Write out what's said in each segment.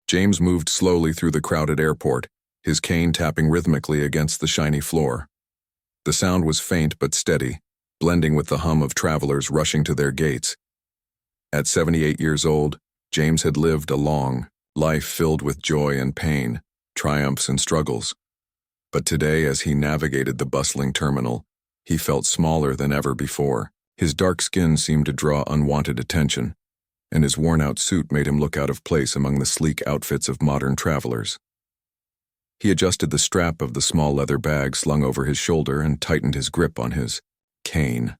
James moved slowly through the crowded airport, his cane tapping rhythmically against the shiny floor. The sound was faint but steady, blending with the hum of travelers rushing to their gates. At 78 years old, James had lived a long life filled with joy and pain, triumphs and struggles. But today, as he navigated the bustling terminal, he felt smaller than ever before. His dark skin seemed to draw unwanted attention, and his worn-out suit made him look out of place among the sleek outfits of modern travelers. He adjusted the strap of the small leather bag slung over his shoulder and tightened his grip on his cane.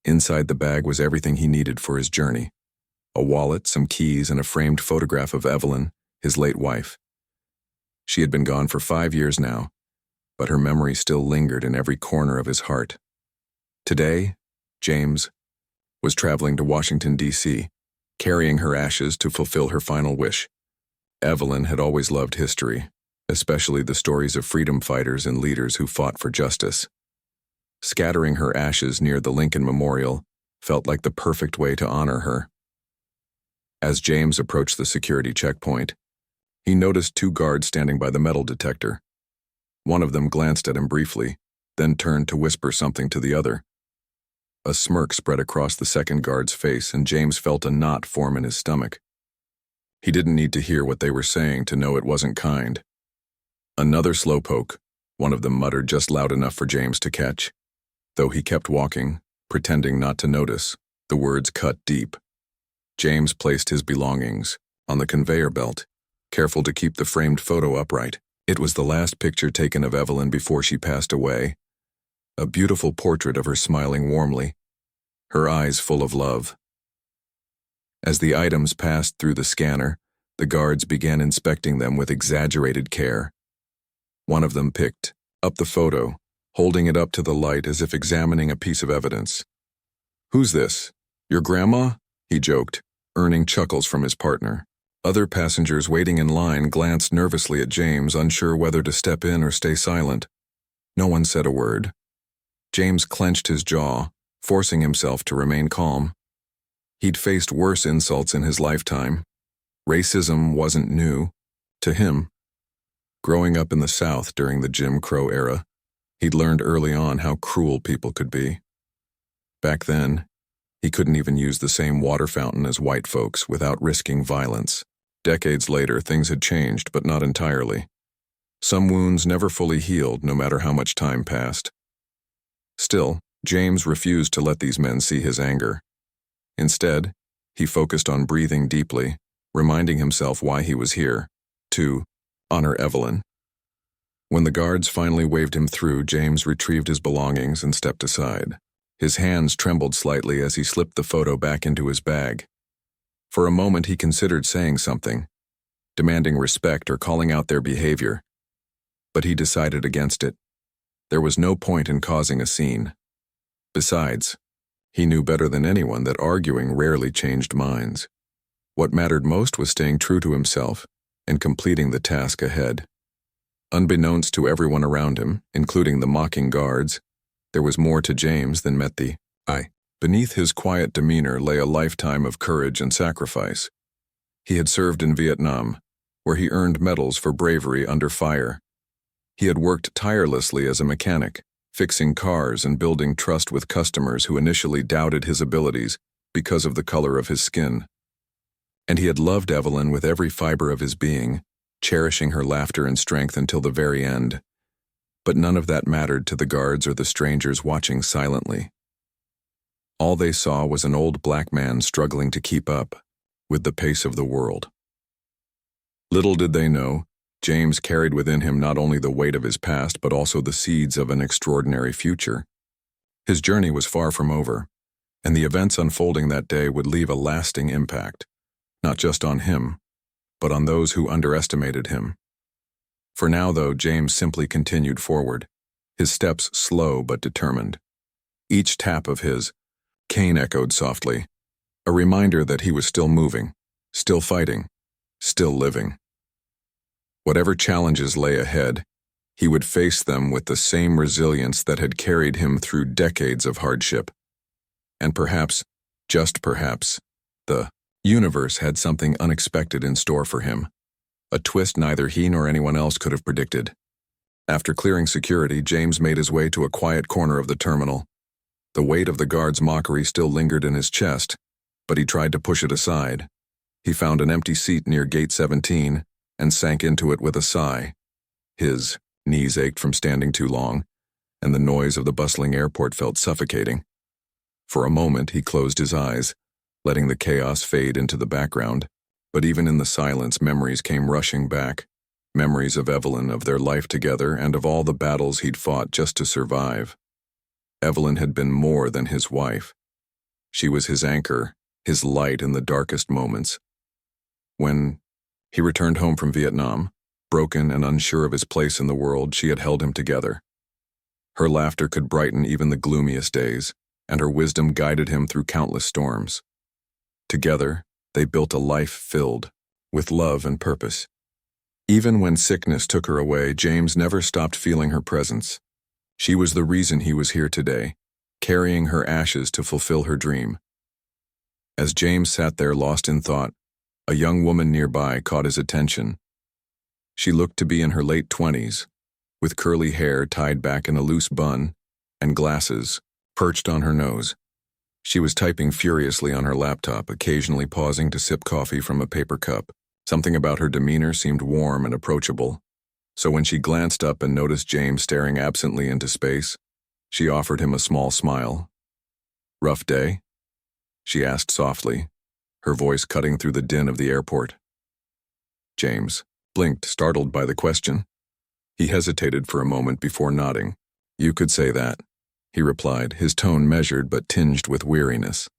Inside the bag was everything he needed for his journey: a wallet, some keys, and a framed photograph of Evelyn, his late wife. She had been gone for 5 years now, but her memory still lingered in every corner of his heart. Today, James was traveling to Washington, D.C., carrying her ashes to fulfill her final wish. Evelyn had always loved history, especially the stories of freedom fighters and leaders who fought for justice. Scattering her ashes near the Lincoln Memorial felt like the perfect way to honor her. As James approached the security checkpoint, he noticed 2 guards standing by the metal detector. One of them glanced at him briefly, then turned to whisper something to the other. A smirk spread across the second guard's face, and James felt a knot form in his stomach. He didn't need to hear what they were saying to know it wasn't kind. "Another slowpoke," one of them muttered just loud enough for James to catch. Though he kept walking, pretending not to notice, the words cut deep. James placed his belongings on the conveyor belt, careful to keep the framed photo upright. It was the last picture taken of Evelyn before she passed away, a beautiful portrait of her smiling warmly, her eyes full of love. As the items passed through the scanner, the guards began inspecting them with exaggerated care. One of them picked up the photo, holding it up to the light as if examining a piece of evidence. "Who's this? Your grandma?" he joked, earning chuckles from his partner. Other passengers waiting in line glanced nervously at James, unsure whether to step in or stay silent. No one said a word. James clenched his jaw, forcing himself to remain calm. He'd faced worse insults in his lifetime. Racism wasn't new to him. Growing up in the South during the Jim Crow era, he'd learned early on how cruel people could be. Back then, he couldn't even use the same water fountain as white folks without risking violence. Decades later, things had changed, but not entirely. Some wounds never fully healed, no matter how much time passed. Still, James refused to let these men see his anger. Instead, he focused on breathing deeply, reminding himself why he was here: to honor Evelyn. When the guards finally waved him through, James retrieved his belongings and stepped aside. His hands trembled slightly as he slipped the photo back into his bag. For a moment he considered saying something, demanding respect or calling out their behavior. But he decided against it. There was no point in causing a scene. Besides, he knew better than anyone that arguing rarely changed minds. What mattered most was staying true to himself and completing the task ahead. Unbeknownst to everyone around him, including the mocking guards, there was more to James than met the eye. Beneath his quiet demeanor lay a lifetime of courage and sacrifice. He had served in Vietnam, where he earned medals for bravery under fire. He had worked tirelessly as a mechanic, fixing cars and building trust with customers who initially doubted his abilities because of the color of his skin. And he had loved Evelyn with every fiber of his being, cherishing her laughter and strength until the very end. But none of that mattered to the guards or the strangers watching silently. All they saw was an old black man struggling to keep up with the pace of the world. Little did they know, James carried within him not only the weight of his past but also the seeds of an extraordinary future. His journey was far from over, and the events unfolding that day would leave a lasting impact, not just on him, but on those who underestimated him. For now, though, James simply continued forward, his steps slow but determined. Each tap of his cane echoed softly, a reminder that he was still moving, still fighting, still living. Whatever challenges lay ahead, he would face them with the same resilience that had carried him through decades of hardship. And perhaps, just perhaps, the universe had something unexpected in store for him. a twist neither he nor anyone else could have predicted. After clearing security, James made his way to a quiet corner of the terminal. The weight of the guard's mockery still lingered in his chest, but he tried to push it aside. He found an empty seat near Gate 17 and sank into it with a sigh. His knees ached from standing too long, and the noise of the bustling airport felt suffocating. For a moment, he closed his eyes, letting the chaos fade into the background. But even in the silence, memories came rushing back. Memories of Evelyn, of their life together, and of all the battles he'd fought just to survive. Evelyn had been more than his wife. She was his anchor, his light in the darkest moments. When he returned home from Vietnam, broken and unsure of his place in the world, she had held him together. Her laughter could brighten even the gloomiest days, and her wisdom guided him through countless storms. Together, they built a life filled with love and purpose. Even when sickness took her away, James never stopped feeling her presence. She was the reason he was here today, carrying her ashes to fulfill her dream. As James sat there lost in thought, a young woman nearby caught his attention. She looked to be in her late 20s, with curly hair tied back in a loose bun and glasses perched on her nose. She was typing furiously on her laptop, occasionally pausing to sip coffee from a paper cup. Something about her demeanor seemed warm and approachable. So when she glanced up and noticed James staring absently into space, she offered him a small smile. "Rough day?" she asked softly, her voice cutting through the din of the airport. James blinked, startled by the question. He hesitated for a moment before nodding. "You could say that," he replied, his tone measured but tinged with weariness.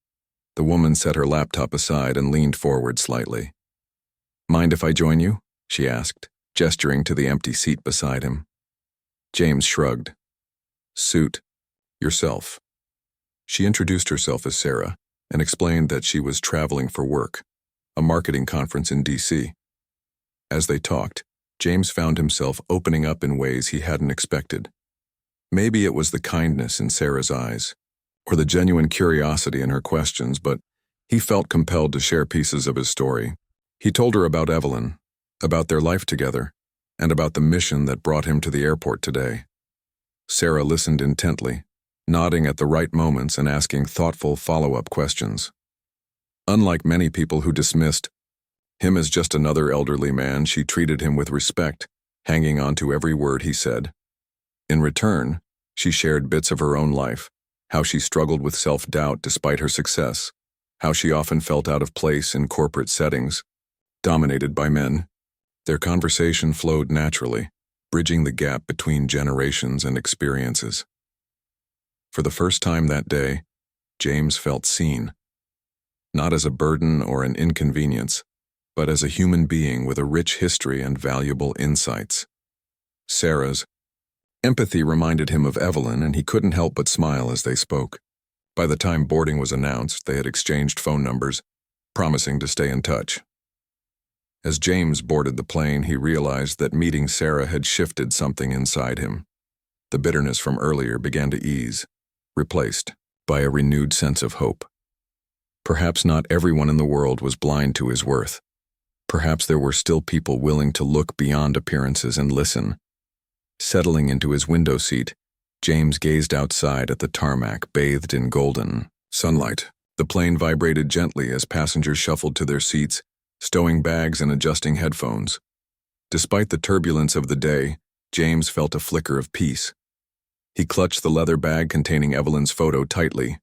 The woman set her laptop aside and leaned forward slightly. "Mind if I join you?" she asked, gesturing to the empty seat beside him. James shrugged. "Suit yourself." She introduced herself as Sarah and explained that she was traveling for work, a marketing conference in D.C. As they talked, James found himself opening up in ways he hadn't expected. Maybe it was the kindness in Sarah's eyes, or the genuine curiosity in her questions, but he felt compelled to share pieces of his story. He told her about Evelyn, about their life together, and about the mission that brought him to the airport today. Sarah listened intently, nodding at the right moments and asking thoughtful follow-up questions. Unlike many people who dismissed him as just another elderly man, she treated him with respect, hanging on to every word he said. In return, she shared bits of her own life, how she struggled with self-doubt despite her success, how she often felt out of place in corporate settings, dominated by men. Their conversation flowed naturally, bridging the gap between generations and experiences. For the first time that day, James felt seen, not as a burden or an inconvenience, but as a human being with a rich history and valuable insights. Sarah's empathy reminded him of Evelyn, and he couldn't help but smile as they spoke. By the time boarding was announced, they had exchanged phone numbers, promising to stay in touch. As James boarded the plane, he realized that meeting Sarah had shifted something inside him. The bitterness from earlier began to ease, replaced by a renewed sense of hope. Perhaps not everyone in the world was blind to his worth. Perhaps there were still people willing to look beyond appearances and listen. Settling into his window seat, James gazed outside at the tarmac bathed in golden sunlight. The plane vibrated gently as passengers shuffled to their seats, stowing bags and adjusting headphones. Despite the turbulence of the day, James felt a flicker of peace. He clutched the leather bag containing Evelyn's photo tightly,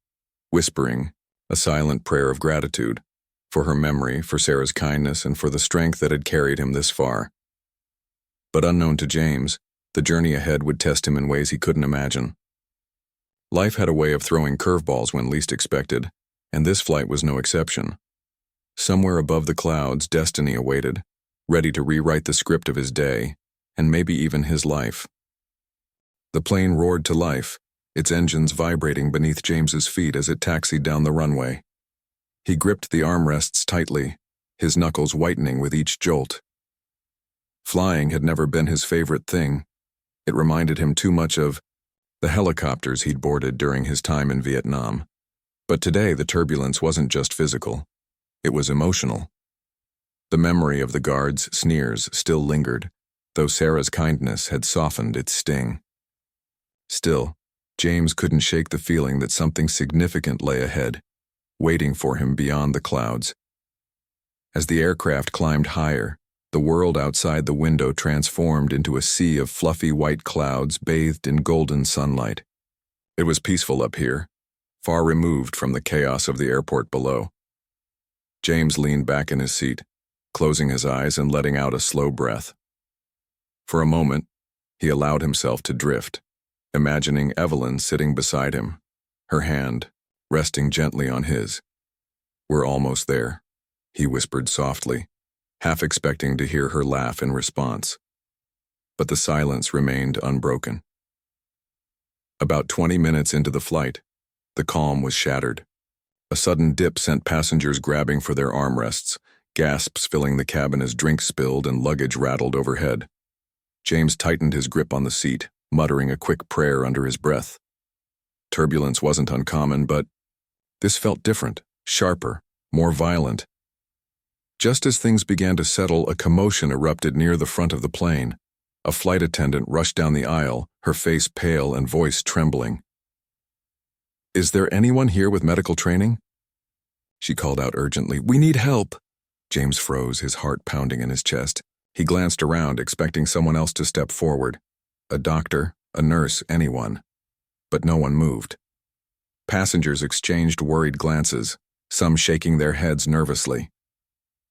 whispering a silent prayer of gratitude for her memory, for Sarah's kindness, and for the strength that had carried him this far. But unknown to James, the journey ahead would test him in ways he couldn't imagine. Life had a way of throwing curveballs when least expected, and this flight was no exception. Somewhere above the clouds, destiny awaited, ready to rewrite the script of his day, and maybe even his life. The plane roared to life, its engines vibrating beneath James's feet as it taxied down the runway. He gripped the armrests tightly, his knuckles whitening with each jolt. Flying had never been his favorite thing. It reminded him too much of the helicopters he'd boarded during his time in Vietnam. But today the turbulence wasn't just physical. It was emotional. The memory of the guard's sneers still lingered, though Sarah's kindness had softened its sting. Still, James couldn't shake the feeling that something significant lay ahead, waiting for him beyond the clouds. As the aircraft climbed higher, the world outside the window transformed into a sea of fluffy white clouds bathed in golden sunlight. It was peaceful up here, far removed from the chaos of the airport below. James leaned back in his seat, closing his eyes and letting out a slow breath. For a moment, he allowed himself to drift, imagining Evelyn sitting beside him, her hand resting gently on his. "We're almost there," he whispered softly, half expecting to hear her laugh in response. But the silence remained unbroken. About 20 minutes into the flight, the calm was shattered. A sudden dip sent passengers grabbing for their armrests, gasps filling the cabin as drinks spilled and luggage rattled overhead. James tightened his grip on the seat, muttering a quick prayer under his breath. Turbulence wasn't uncommon, but this felt different, sharper, more violent. Just as things began to settle, a commotion erupted near the front of the plane. A flight attendant rushed down the aisle, her face pale and voice trembling. "Is there anyone here with medical training?" She called out urgently. "We need help." James froze, his heart pounding in his chest. He glanced around, expecting someone else to step forward. A doctor, a nurse, anyone. But no one moved. Passengers exchanged worried glances, some shaking their heads nervously.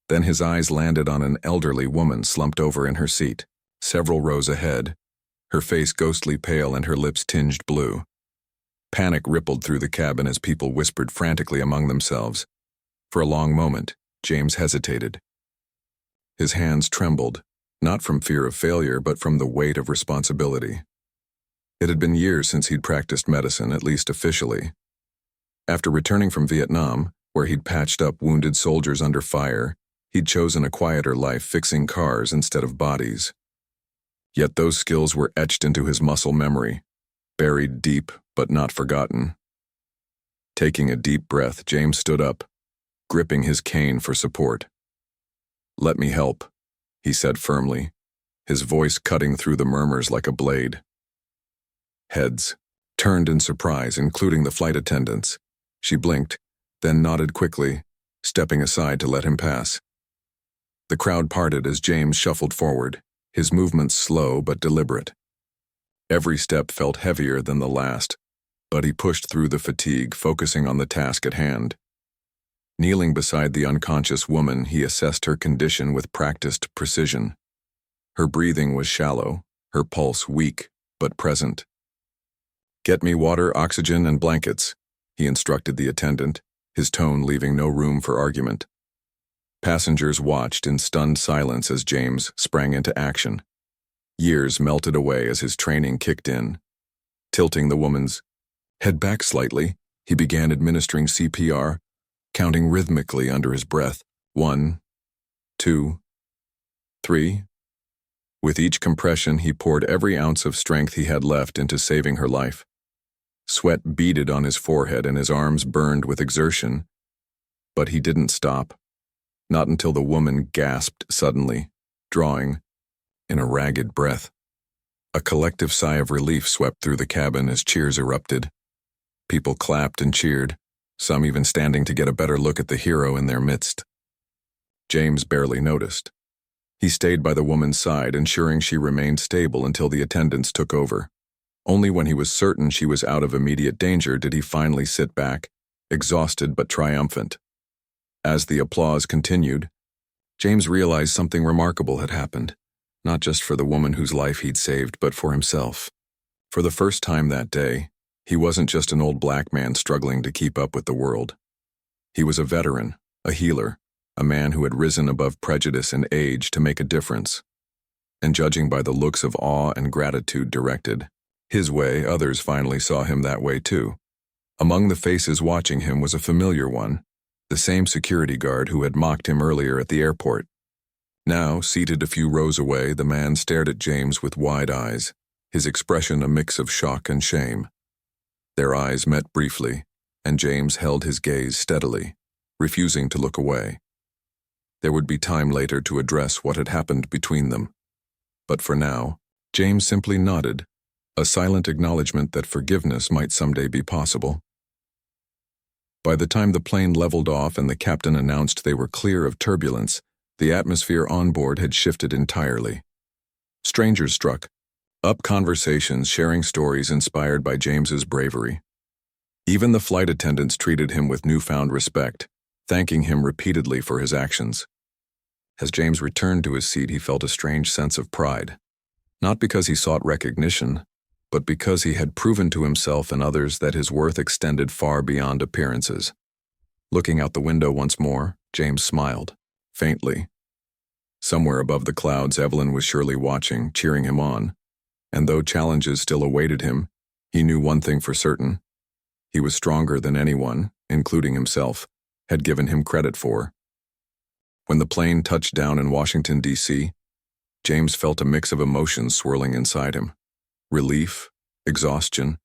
Then his eyes landed on an elderly woman slumped over in her seat, several rows ahead, her face ghostly pale and her lips tinged blue. Panic rippled through the cabin as people whispered frantically among themselves. For a long moment, James hesitated. His hands trembled, not from fear of failure, but from the weight of responsibility. It had been years since he'd practiced medicine, at least officially. After returning from Vietnam, where he'd patched up wounded soldiers under fire, he'd chosen a quieter life fixing cars instead of bodies. Yet those skills were etched into his muscle memory, buried deep but not forgotten. Taking a deep breath, James stood up, gripping his cane for support. "Let me help," he said firmly, his voice cutting through the murmurs like a blade. Heads turned in surprise, including the flight attendants. She blinked, then nodded quickly, stepping aside to let him pass. The crowd parted as James shuffled forward, his movements slow but deliberate. Every step felt heavier than the last, but he pushed through the fatigue, focusing on the task at hand. Kneeling beside the unconscious woman, he assessed her condition with practiced precision. Her breathing was shallow, her pulse weak but present. "Get me water, oxygen, and blankets," he instructed the attendant, his tone leaving no room for argument. Passengers watched in stunned silence as James sprang into action. Years melted away as his training kicked in. Tilting the woman's head back slightly, he began administering CPR, counting rhythmically under his breath. 1, 2, 3. With each compression, he poured every ounce of strength he had left into saving her life. Sweat beaded on his forehead and his arms burned with exertion. But he didn't stop. Not until the woman gasped suddenly, drawing in a ragged breath. A collective sigh of relief swept through the cabin as cheers erupted. People clapped and cheered, some even standing to get a better look at the hero in their midst. James barely noticed. He stayed by the woman's side, ensuring she remained stable until the attendants took over. Only when he was certain she was out of immediate danger did he finally sit back, exhausted but triumphant. As the applause continued, James realized something remarkable had happened, not just for the woman whose life he'd saved, but for himself. For the first time that day, he wasn't just an old black man struggling to keep up with the world. He was a veteran, a healer, a man who had risen above prejudice and age to make a difference. And judging by the looks of awe and gratitude directed his way, others finally saw him that way too. Among the faces watching him was a familiar one, the same security guard who had mocked him earlier at the airport. Now, seated a few rows away, the man stared at James with wide eyes, his expression a mix of shock and shame. Their eyes met briefly, and James held his gaze steadily, refusing to look away. There would be time later to address what had happened between them. But for now, James simply nodded, a silent acknowledgement that forgiveness might someday be possible. By the time the plane leveled off and the captain announced they were clear of turbulence, the atmosphere on board had shifted entirely. Strangers struck up conversations, sharing stories inspired by James's bravery. Even the flight attendants treated him with newfound respect, thanking him repeatedly for his actions. As James returned to his seat, he felt a strange sense of pride, not because he sought recognition, but because he had proven to himself and others that his worth extended far beyond appearances. Looking out the window once more, James smiled, faintly. Somewhere above the clouds, Evelyn was surely watching, cheering him on, and though challenges still awaited him, he knew one thing for certain. He was stronger than anyone, including himself, had given him credit for. When the plane touched down in Washington, D.C., James felt a mix of emotions swirling inside him. Relief, exhaustion,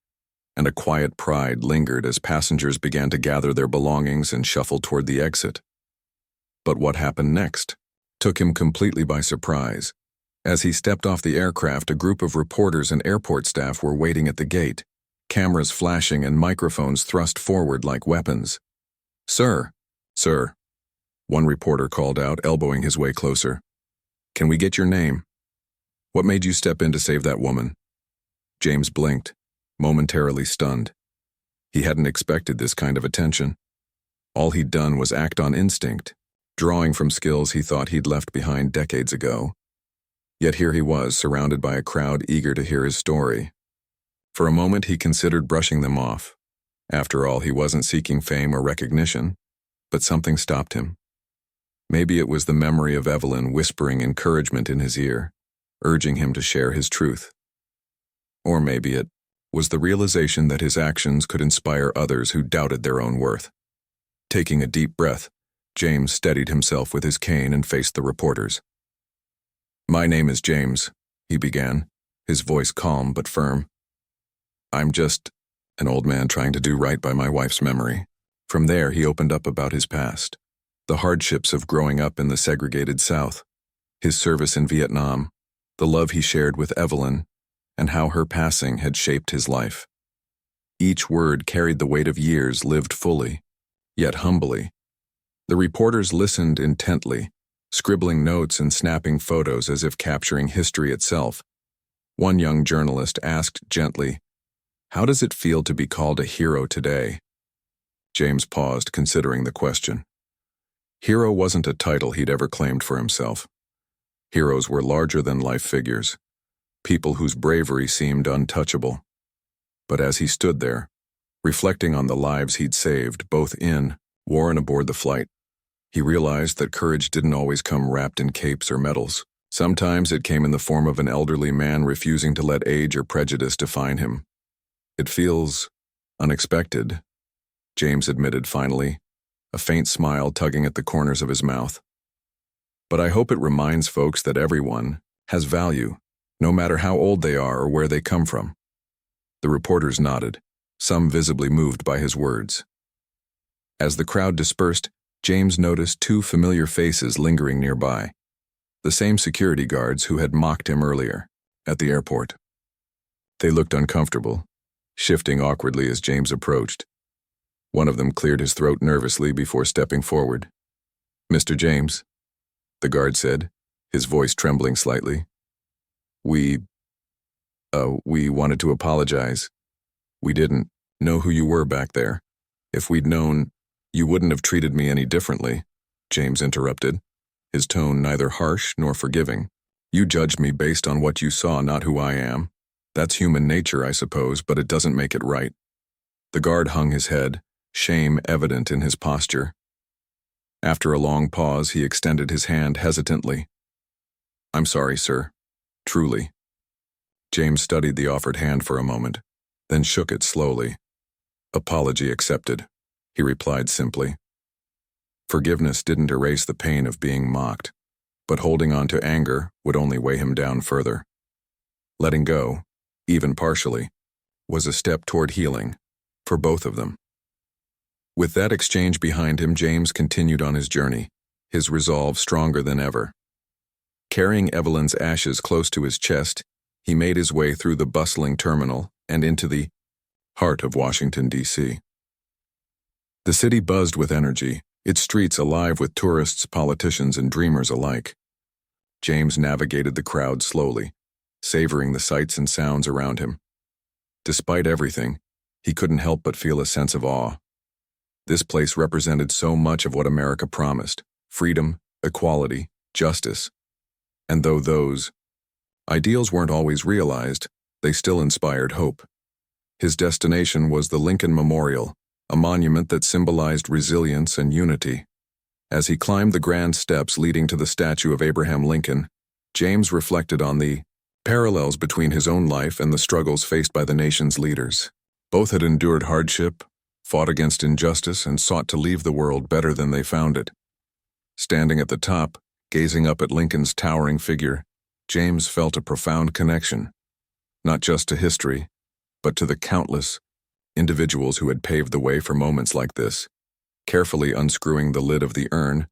and a quiet pride lingered as passengers began to gather their belongings and shuffle toward the exit. But what happened next took him completely by surprise. As he stepped off the aircraft, a group of reporters and airport staff were waiting at the gate, cameras flashing and microphones thrust forward like weapons. "Sir, sir," one reporter called out, elbowing his way closer. "Can we get your name? What made you step in to save that woman?" James blinked, momentarily stunned. He hadn't expected this kind of attention. All he'd done was act on instinct, drawing from skills he thought he'd left behind decades ago. Yet here he was, surrounded by a crowd eager to hear his story. For a moment he considered brushing them off. After all, he wasn't seeking fame or recognition, but something stopped him. Maybe it was the memory of Evelyn whispering encouragement in his ear, urging him to share his truth. Or maybe it was the realization that his actions could inspire others who doubted their own worth. Taking a deep breath, James steadied himself with his cane and faced the reporters. "My name is James," he began, his voice calm but firm. "I'm just an old man trying to do right by my wife's memory." From there, he opened up about his past, the hardships of growing up in the segregated South, his service in Vietnam, the love he shared with Evelyn, and how her passing had shaped his life. Each word carried the weight of years lived fully, yet humbly. The reporters listened intently, scribbling notes and snapping photos as if capturing history itself. One young journalist asked gently, "How does it feel to be called a hero today?" James paused, considering the question. Hero wasn't a title he'd ever claimed for himself. Heroes were larger-than-life figures, people whose bravery seemed untouchable. But as he stood there, reflecting on the lives he'd saved, both in war and aboard the flight, he realized that courage didn't always come wrapped in capes or medals. Sometimes it came in the form of an elderly man refusing to let age or prejudice define him. "It feels unexpected," James admitted finally, a faint smile tugging at the corners of his mouth. "But I hope it reminds folks that everyone has value, no matter how old they are or where they come from." The reporters nodded, some visibly moved by his words. As the crowd dispersed, James noticed two familiar faces lingering nearby, the same security guards who had mocked him earlier, at the airport. They looked uncomfortable, shifting awkwardly as James approached. One of them cleared his throat nervously before stepping forward. "Mr. James," the guard said, his voice trembling slightly. We wanted to apologize. We didn't know who you were back there. If we'd known, you wouldn't have treated me any differently," James interrupted, his tone neither harsh nor forgiving. "You judged me based on what you saw, not who I am. That's human nature, I suppose, but it doesn't make it right." The guard hung his head, shame evident in his posture. After a long pause, he extended his hand hesitantly. "I'm sorry, sir. Truly." James studied the offered hand for a moment, then shook it slowly. "Apology accepted," he replied simply. Forgiveness didn't erase the pain of being mocked, but holding on to anger would only weigh him down further. Letting go, even partially, was a step toward healing, for both of them. With that exchange behind him, James continued on his journey, his resolve stronger than ever. Carrying Evelyn's ashes close to his chest, he made his way through the bustling terminal and into the heart of Washington, D.C. The city buzzed with energy, its streets alive with tourists, politicians, and dreamers alike. James navigated the crowd slowly, savoring the sights and sounds around him. Despite everything, he couldn't help but feel a sense of awe. This place represented so much of what America promised: freedom, equality, justice. And though those ideals weren't always realized, they still inspired hope. His destination was the Lincoln Memorial, a monument that symbolized resilience and unity. As he climbed the grand steps leading to the statue of Abraham Lincoln, James reflected on the parallels between his own life and the struggles faced by the nation's leaders. Both had endured hardship, fought against injustice, and sought to leave the world better than they found it. Standing at the top, gazing up at Lincoln's towering figure, James felt a profound connection, not just to history, but to the countless individuals who had paved the way for moments like this. Carefully unscrewing the lid of the urn,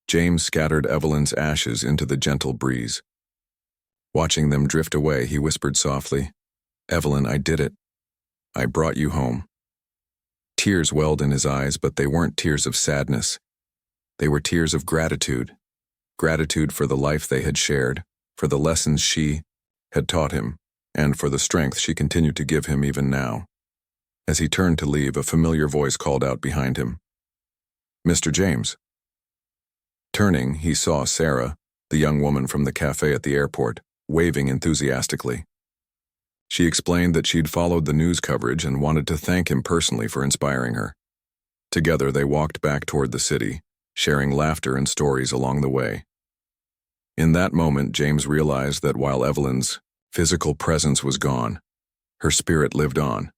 James scattered Evelyn's ashes into the gentle breeze. Watching them drift away, he whispered softly, "Evelyn, I did it. I brought you home." Tears welled in his eyes, but they weren't tears of sadness. They were tears of gratitude. Gratitude for the life they had shared, for the lessons she had taught him, and for the strength she continued to give him even now. As he turned to leave, a familiar voice called out behind him, "Mr. James." Turning, he saw Sarah, the young woman from the cafe at the airport, waving enthusiastically. She explained that she'd followed the news coverage and wanted to thank him personally for inspiring her. Together, they walked back toward the city, sharing laughter and stories along the way. In that moment, James realized that while Evelyn's physical presence was gone, her spirit lived on,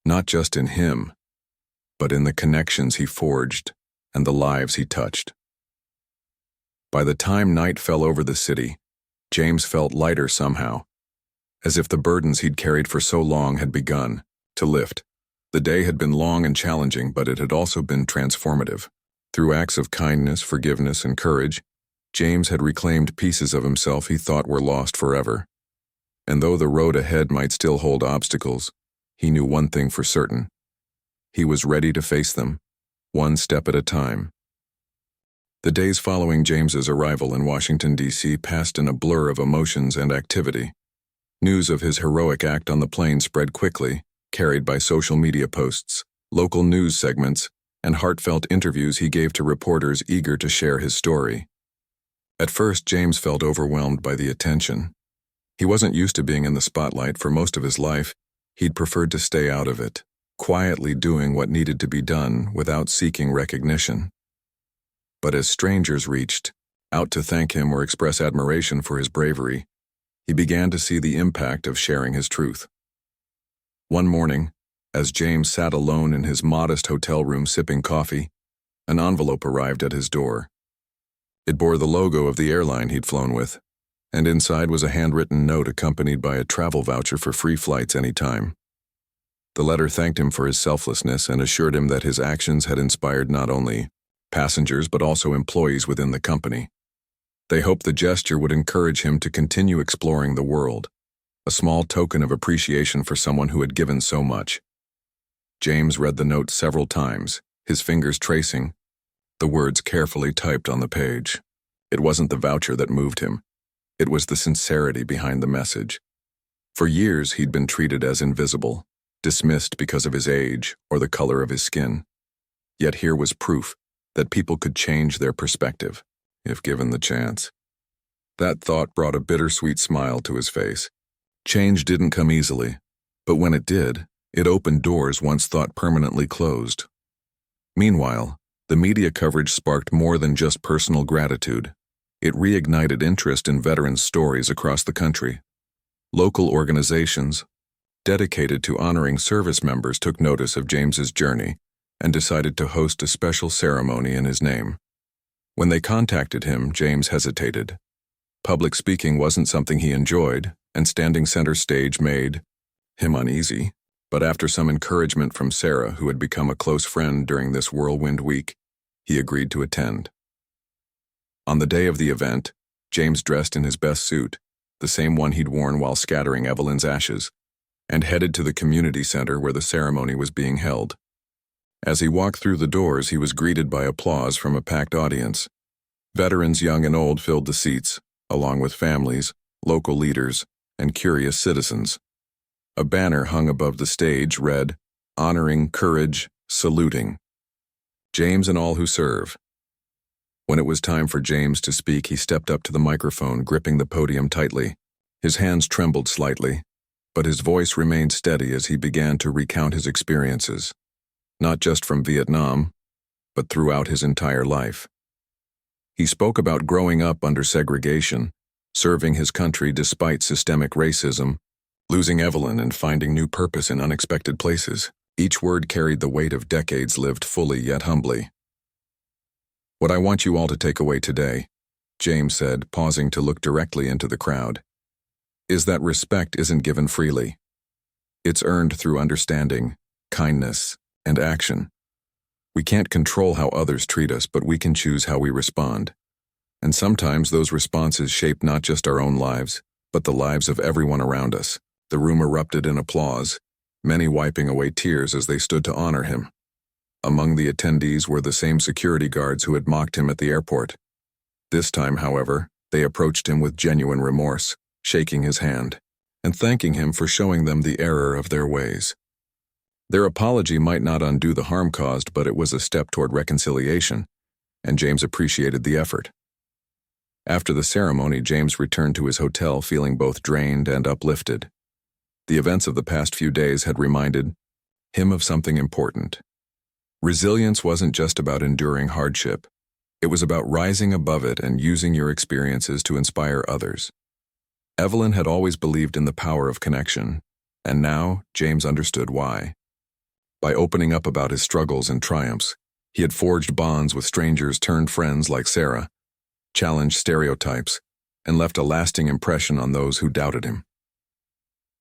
not just in him, but in the connections he forged and the lives he touched. By the time night fell over the city, James felt lighter somehow, as if the burdens he'd carried for so long had begun to lift. The day had been long and challenging, but it had also been transformative. Through acts of kindness, forgiveness, and courage, James had reclaimed pieces of himself he thought were lost forever. And though the road ahead might still hold obstacles, he knew one thing for certain: he was ready to face them, one step at a time. The days following James's arrival in Washington, D.C. passed in a blur of emotions and activity. News of his heroic act on the plane spread quickly, carried by social media posts, local news segments, and heartfelt interviews he gave to reporters eager to share his story. At first, James felt overwhelmed by the attention. He wasn't used to being in the spotlight. For most of his life, he'd preferred to stay out of it, quietly doing what needed to be done without seeking recognition. But as strangers reached out to thank him or express admiration for his bravery, he began to see the impact of sharing his truth. One morning, as James sat alone in his modest hotel room sipping coffee, an envelope arrived at his door. It bore the logo of the airline he'd flown with, and inside was a handwritten note accompanied by a travel voucher for free flights anytime. The letter thanked him for his selflessness and assured him that his actions had inspired not only passengers but also employees within the company. They hoped the gesture would encourage him to continue exploring the world, a small token of appreciation for someone who had given so much. James read the note several times, his fingers tracing the words carefully typed on the page. It wasn't the voucher that moved him. It was the sincerity behind the message. For years, he'd been treated as invisible, dismissed because of his age or the color of his skin. Yet here was proof that people could change their perspective, if given the chance. That thought brought a bittersweet smile to his face. Change didn't come easily, but when it did, it opened doors once thought permanently closed. Meanwhile, the media coverage sparked more than just personal gratitude. It reignited interest in veterans' stories across the country. Local organizations dedicated to honoring service members took notice of James's journey and decided to host a special ceremony in his name. When they contacted him, James hesitated. Public speaking wasn't something he enjoyed, and standing center stage made him uneasy. But after some encouragement from Sarah, who had become a close friend during this whirlwind week, he agreed to attend. On the day of the event, James dressed in his best suit, the same one he'd worn while scattering Evelyn's ashes, and headed to the community center where the ceremony was being held. As he walked through the doors, he was greeted by applause from a packed audience. Veterans young and old filled the seats, along with families, local leaders, and curious citizens. A banner hung above the stage read, "Honoring courage, saluting. James and all who serve." When it was time for James to speak, he stepped up to the microphone, gripping the podium tightly. His hands trembled slightly, but his voice remained steady as he began to recount his experiences, not just from Vietnam, but throughout his entire life. He spoke about growing up under segregation, serving his country despite systemic racism, losing Evelyn and finding new purpose in unexpected places. Each word carried the weight of decades lived fully yet humbly. "What I want you all to take away today," James said, pausing to look directly into the crowd, "is that respect isn't given freely. It's earned through understanding, kindness, and action. We can't control how others treat us, but we can choose how we respond. And sometimes those responses shape not just our own lives, but the lives of everyone around us." The room erupted in applause, many wiping away tears as they stood to honor him. Among the attendees were the same security guards who had mocked him at the airport. This time, however, they approached him with genuine remorse, shaking his hand, and thanking him for showing them the error of their ways. Their apology might not undo the harm caused, but it was a step toward reconciliation, and James appreciated the effort. After the ceremony, James returned to his hotel feeling both drained and uplifted. The events of the past few days had reminded him of something important. Resilience wasn't just about enduring hardship. It was about rising above it and using your experiences to inspire others. Evelyn had always believed in the power of connection, and now James understood why. By opening up about his struggles and triumphs, he had forged bonds with strangers turned friends like Sarah, challenged stereotypes, and left a lasting impression on those who doubted him.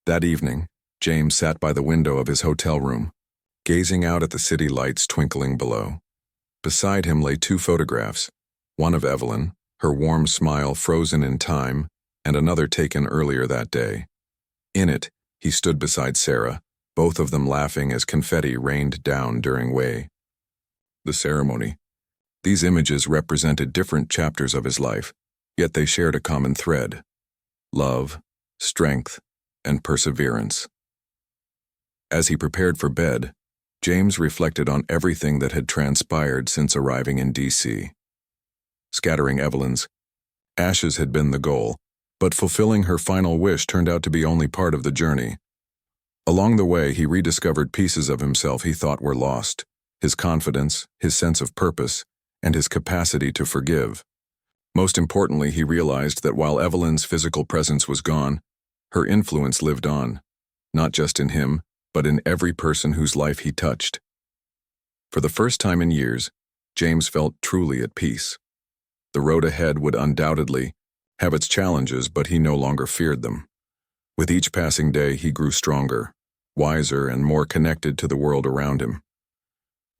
That evening, James sat by the window of his hotel room, gazing out at the city lights twinkling below. Beside him lay two photographs, one of Evelyn, her warm smile frozen in time, and another taken earlier that day. In it, he stood beside Sarah, both of them laughing as confetti rained down during the ceremony. These images represented different chapters of his life, yet they shared a common thread: love, strength, and perseverance. As he prepared for bed, James reflected on everything that had transpired since arriving in D.C. Scattering Evelyn's ashes had been the goal, but fulfilling her final wish turned out to be only part of the journey. Along the way, he rediscovered pieces of himself he thought were lost: his confidence, his sense of purpose, and his capacity to forgive. Most importantly, he realized that while Evelyn's physical presence was gone, her influence lived on, not just in him, but in every person whose life he touched. For the first time in years, James felt truly at peace. The road ahead would undoubtedly have its challenges, but he no longer feared them. With each passing day, he grew stronger, wiser, and more connected to the world around him.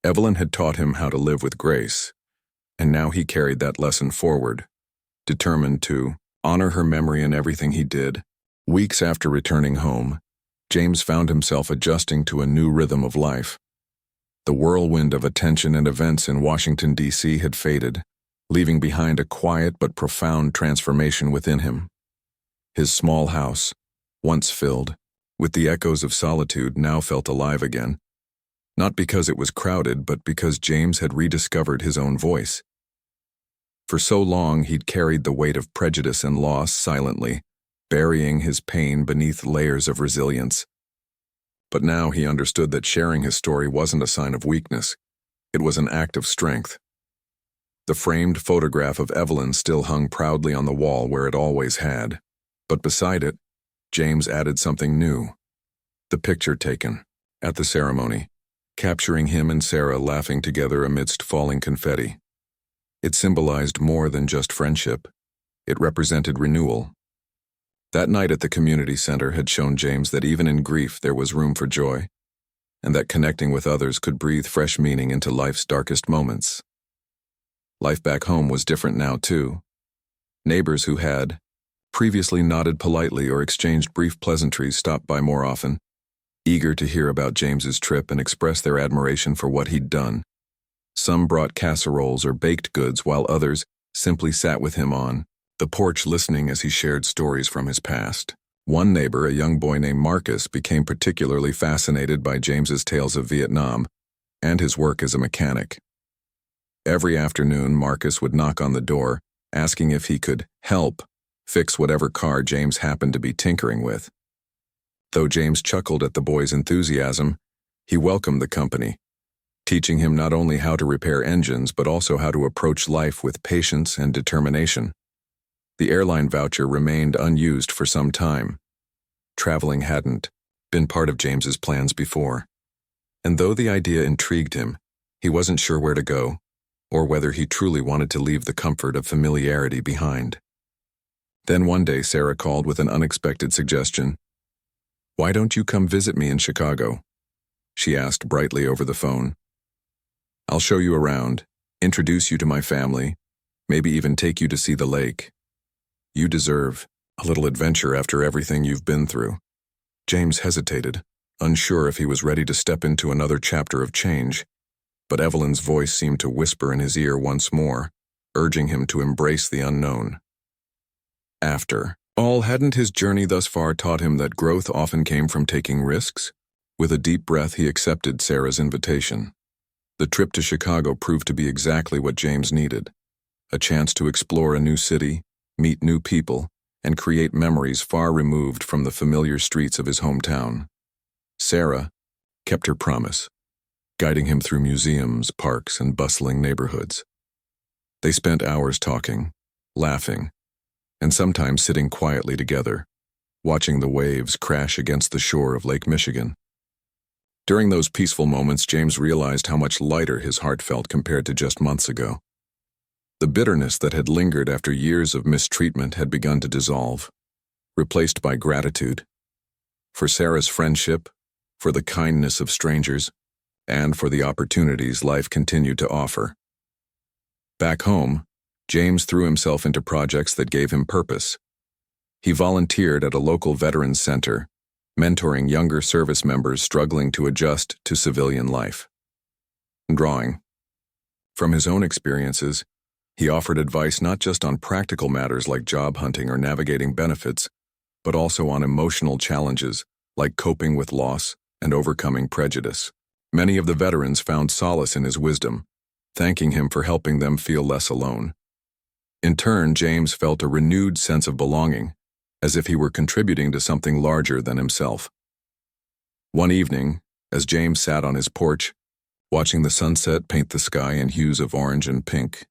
Evelyn had taught him how to live with grace, and now he carried that lesson forward, determined to honor her memory in everything he did. Weeks after returning home, James found himself adjusting to a new rhythm of life. The whirlwind of attention and events in Washington, D.C. had faded, leaving behind a quiet but profound transformation within him. His small house, once filled with the echoes of solitude, now felt alive again, not because it was crowded, but because James had rediscovered his own voice. For so long, he'd carried the weight of prejudice and loss silently, burying his pain beneath layers of resilience. But now he understood that sharing his story wasn't a sign of weakness. It was an act of strength. The framed photograph of Evelyn still hung proudly on the wall where it always had, but beside it, James added something new: the picture taken at the ceremony, capturing him and Sarah laughing together amidst falling confetti. It symbolized more than just friendship. It represented renewal. That night at the community center had shown James that even in grief there was room for joy, and that connecting with others could breathe fresh meaning into life's darkest moments. Life back home was different now, too. Neighbors who had previously nodded politely or exchanged brief pleasantries stopped by more often, eager to hear about James's trip and express their admiration for what he'd done. Some brought casseroles or baked goods, while others simply sat with him on the porch listening as he shared stories from his past. One neighbor, a young boy named Marcus, became particularly fascinated by James's tales of Vietnam and his work as a mechanic. Every afternoon, Marcus would knock on the door, asking if he could help fix whatever car James happened to be tinkering with. Though James chuckled at the boy's enthusiasm, he welcomed the company, teaching him not only how to repair engines but also how to approach life with patience and determination. The airline voucher remained unused for some time. Traveling hadn't been part of James's plans before, and though the idea intrigued him, he wasn't sure where to go or whether he truly wanted to leave the comfort of familiarity behind. Then one day Sarah called with an unexpected suggestion. "Why don't you come visit me in Chicago?" she asked brightly over the phone. "I'll show you around, introduce you to my family, maybe even take you to see the lake. You deserve a little adventure after everything you've been through." James hesitated, unsure if he was ready to step into another chapter of change, but Evelyn's voice seemed to whisper in his ear once more, urging him to embrace the unknown. After all, hadn't his journey thus far taught him that growth often came from taking risks? With a deep breath, he accepted Sarah's invitation. The trip to Chicago proved to be exactly what James needed: a chance to explore a new city, meet new people, and create memories far removed from the familiar streets of his hometown. Sarah kept her promise, guiding him through museums, parks, and bustling neighborhoods. They spent hours talking, laughing, and sometimes sitting quietly together, watching the waves crash against the shore of Lake Michigan. During those peaceful moments, James realized how much lighter his heart felt compared to just months ago. The bitterness that had lingered after years of mistreatment had begun to dissolve, replaced by gratitude for Sarah's friendship, for the kindness of strangers, and for the opportunities life continued to offer. Back home, James threw himself into projects that gave him purpose. He volunteered at a local veterans center, mentoring younger service members struggling to adjust to civilian life. Drawing from his own experiences, he offered advice not just on practical matters like job hunting or navigating benefits, but also on emotional challenges like coping with loss and overcoming prejudice. Many of the veterans found solace in his wisdom, thanking him for helping them feel less alone. In turn, James felt a renewed sense of belonging, as if he were contributing to something larger than himself. One evening, as James sat on his porch, watching the sunset paint the sky in hues of orange and pink,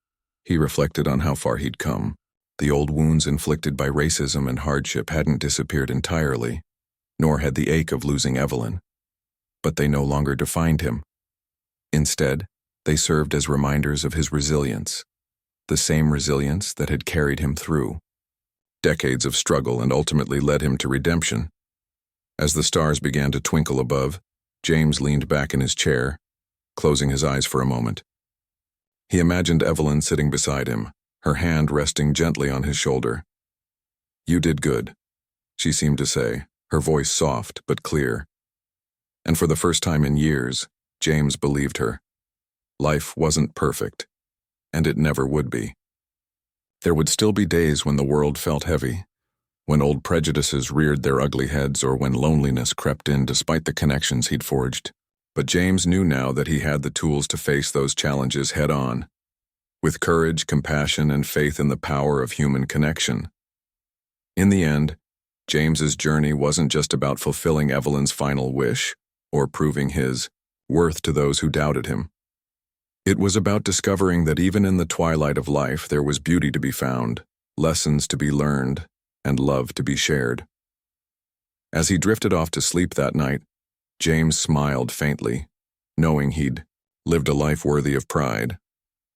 he reflected on how far he'd come. The old wounds inflicted by racism and hardship hadn't disappeared entirely, nor had the ache of losing Evelyn. But they no longer defined him. Instead, they served as reminders of his resilience, the same resilience that had carried him through decades of struggle and ultimately led him to redemption. As the stars began to twinkle above, James leaned back in his chair, closing his eyes for a moment. He imagined Evelyn sitting beside him, her hand resting gently on his shoulder. "You did good," she seemed to say, her voice soft but clear. And for the first time in years, James believed her. Life wasn't perfect, and it never would be. There would still be days when the world felt heavy, when old prejudices reared their ugly heads, or when loneliness crept in despite the connections he'd forged. But James knew now that he had the tools to face those challenges head-on, with courage, compassion, and faith in the power of human connection. In the end, James's journey wasn't just about fulfilling Evelyn's final wish or proving his worth to those who doubted him. It was about discovering that even in the twilight of life there was beauty to be found, lessons to be learned, and love to be shared. As he drifted off to sleep that night, James smiled faintly, knowing he'd lived a life worthy of pride,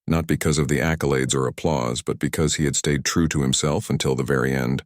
not because of the accolades or applause, but because he had stayed true to himself until the very end.